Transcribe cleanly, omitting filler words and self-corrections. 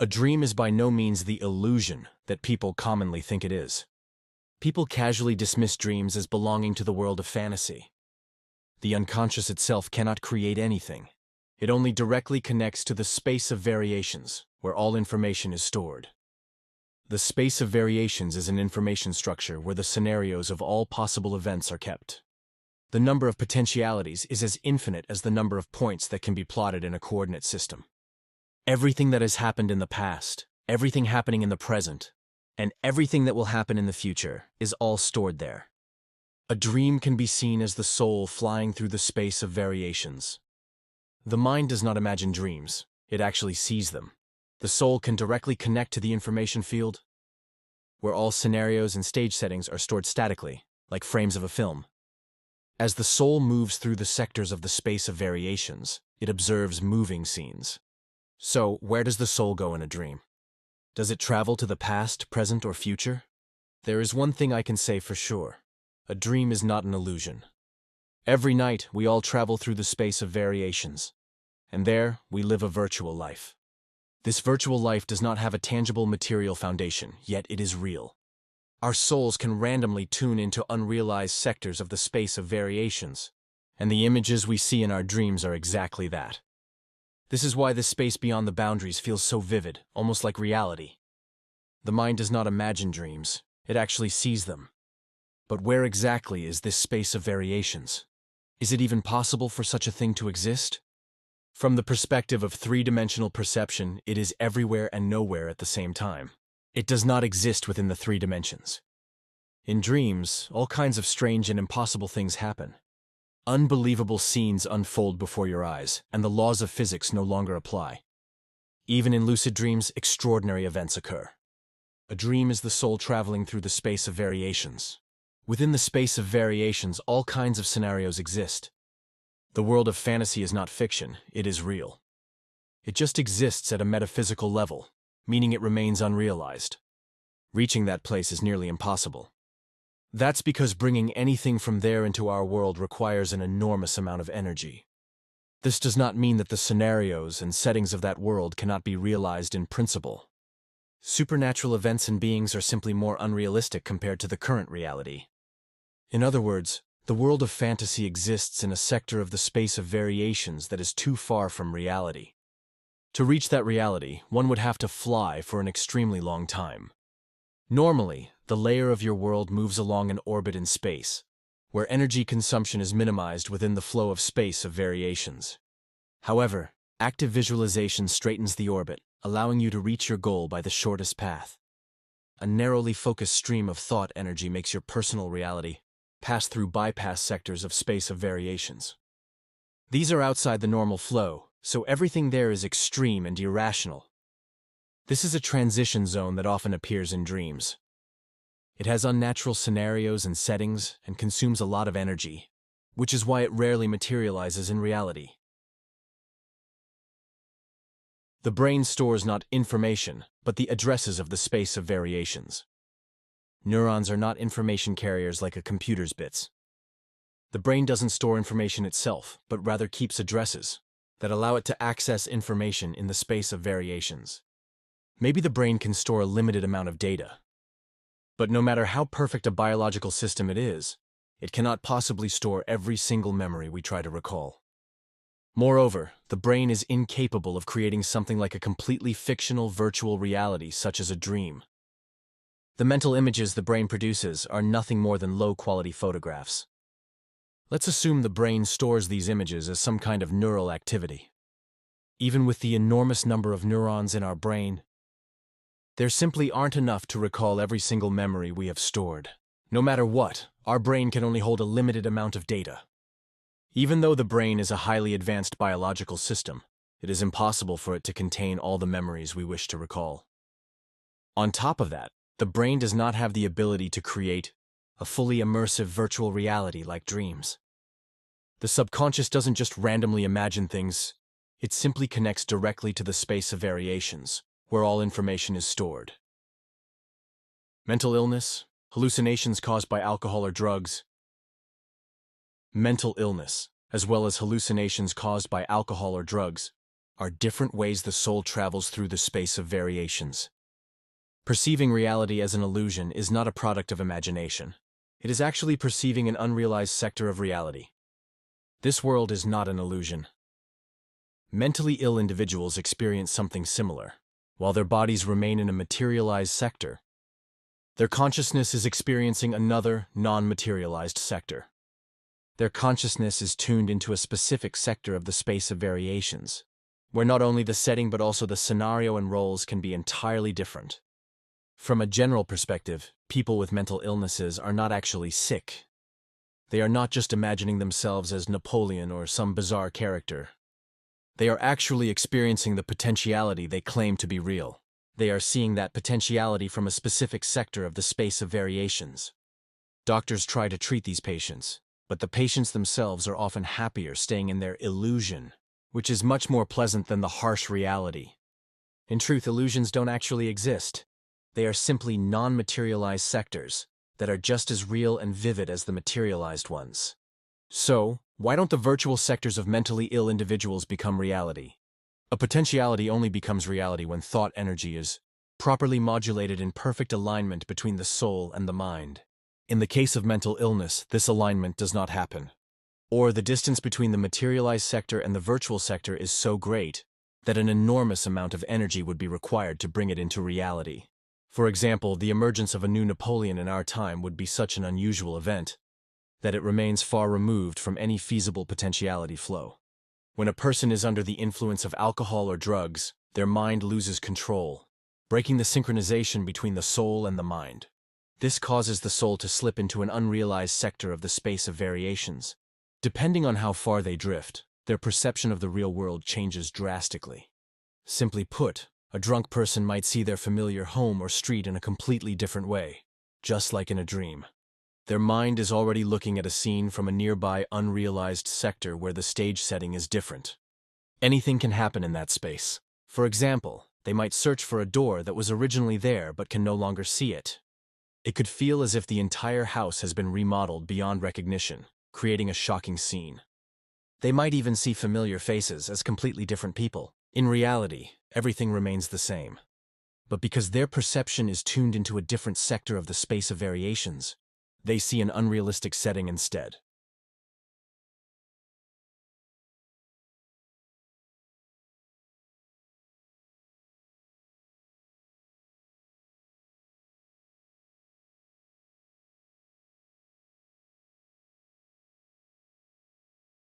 A dream is by no means the illusion that people commonly think it is. People casually dismiss dreams as belonging to the world of fantasy. The unconscious itself cannot create anything. It only directly connects to the space of variations, where all information is stored. The space of variations is an information structure where the scenarios of all possible events are kept. The number of potentialities is as infinite as the number of points that can be plotted in a coordinate system. Everything that has happened in the past, everything happening in the present, and everything that will happen in the future is all stored there. A dream can be seen as the soul flying through the space of variations. The mind does not imagine dreams, it actually sees them. The soul can directly connect to the information field, where all scenarios and stage settings are stored statically, like frames of a film. As the soul moves through the sectors of the space of variations, it observes moving scenes. So, where does the soul go in a dream? Does it travel to the past, present, or future? There is one thing I can say for sure. A dream is not an illusion. Every night, we all travel through the space of variations, and there, we live a virtual life. This virtual life does not have a tangible material foundation, yet it is real. Our souls can randomly tune into unrealized sectors of the space of variations, and the images we see in our dreams are exactly that. This is why this space beyond the boundaries feels so vivid, almost like reality. The mind does not imagine dreams, it actually sees them. But where exactly is this space of variations? Is it even possible for such a thing to exist? From the perspective of three-dimensional perception, it is everywhere and nowhere at the same time. It does not exist within the three dimensions. In dreams, all kinds of strange and impossible things happen. Unbelievable scenes unfold before your eyes, and the laws of physics no longer apply. Even in lucid dreams, extraordinary events occur. A dream is the soul traveling through the space of variations. Within the space of variations, all kinds of scenarios exist. The world of fantasy is not fiction, it is real. It just exists at a metaphysical level, meaning it remains unrealized. Reaching that place is nearly impossible. That's because bringing anything from there into our world requires an enormous amount of energy. This does not mean that the scenarios and settings of that world cannot be realized in principle. Supernatural events and beings are simply more unrealistic compared to the current reality. In other words, the world of fantasy exists in a sector of the space of variations that is too far from reality. To reach that reality, one would have to fly for an extremely long time. Normally, the layer of your world moves along an orbit in space, where energy consumption is minimized within the flow of space of variations. However, active visualization straightens the orbit, allowing you to reach your goal by the shortest path. A narrowly focused stream of thought energy makes your personal reality pass through bypass sectors of space of variations. These are outside the normal flow, so everything there is extreme and irrational. This is a transition zone that often appears in dreams. It has unnatural scenarios and settings and consumes a lot of energy, which is why it rarely materializes in reality. The brain stores not information, but the addresses of the space of variations. Neurons are not information carriers like a computer's bits. The brain doesn't store information itself, but rather keeps addresses that allow it to access information in the space of variations. Maybe the brain can store a limited amount of data. But no matter how perfect a biological system it is, it cannot possibly store every single memory we try to recall. Moreover, the brain is incapable of creating something like a completely fictional virtual reality such as a dream. The mental images the brain produces are nothing more than low-quality photographs. Let's assume the brain stores these images as some kind of neural activity. Even with the enormous number of neurons in our brain, there simply aren't enough to recall every single memory we have stored. No matter what, our brain can only hold a limited amount of data. Even though the brain is a highly advanced biological system, it is impossible for it to contain all the memories we wish to recall. On top of that, the brain does not have the ability to create a fully immersive virtual reality like dreams. The subconscious doesn't just randomly imagine things, it simply connects directly to the space of variations, where all information is stored. Mental illness, hallucinations caused by alcohol or drugs. Mental illness, as well as hallucinations caused by alcohol or drugs, are different ways the soul travels through the space of variations. Perceiving reality as an illusion is not a product of imagination. It is actually perceiving an unrealized sector of reality. This world is not an illusion. Mentally ill individuals experience something similar. While their bodies remain in a materialized sector, their consciousness is experiencing another, non-materialized sector. Their consciousness is tuned into a specific sector of the space of variations, where not only the setting but also the scenario and roles can be entirely different. From a general perspective, people with mental illnesses are not actually sick. They are not just imagining themselves as Napoleon or some bizarre character. They are actually experiencing the potentiality they claim to be real. They are seeing that potentiality from a specific sector of the space of variations. Doctors try to treat these patients, but the patients themselves are often happier staying in their illusion, which is much more pleasant than the harsh reality. In truth, illusions don't actually exist. They are simply non-materialized sectors that are just as real and vivid as the materialized ones. So, why don't the virtual sectors of mentally ill individuals become reality? A potentiality only becomes reality when thought energy is properly modulated in perfect alignment between the soul and the mind. In the case of mental illness, this alignment does not happen. Or the distance between the materialized sector and the virtual sector is so great that an enormous amount of energy would be required to bring it into reality. For example, the emergence of a new Napoleon in our time would be such an unusual event that it remains far removed from any feasible potentiality flow. When a person is under the influence of alcohol or drugs, their mind loses control, breaking the synchronization between the soul and the mind. This causes the soul to slip into an unrealized sector of the space of variations. Depending on how far they drift, their perception of the real world changes drastically. Simply put, a drunk person might see their familiar home or street in a completely different way, just like in a dream. Their mind is already looking at a scene from a nearby unrealized sector where the stage setting is different. Anything can happen in that space. For example, they might search for a door that was originally there but can no longer see it. It could feel as if the entire house has been remodeled beyond recognition, creating a shocking scene. They might even see familiar faces as completely different people. In reality, everything remains the same. But because their perception is tuned into a different sector of the space of variations, they see an unrealistic setting instead.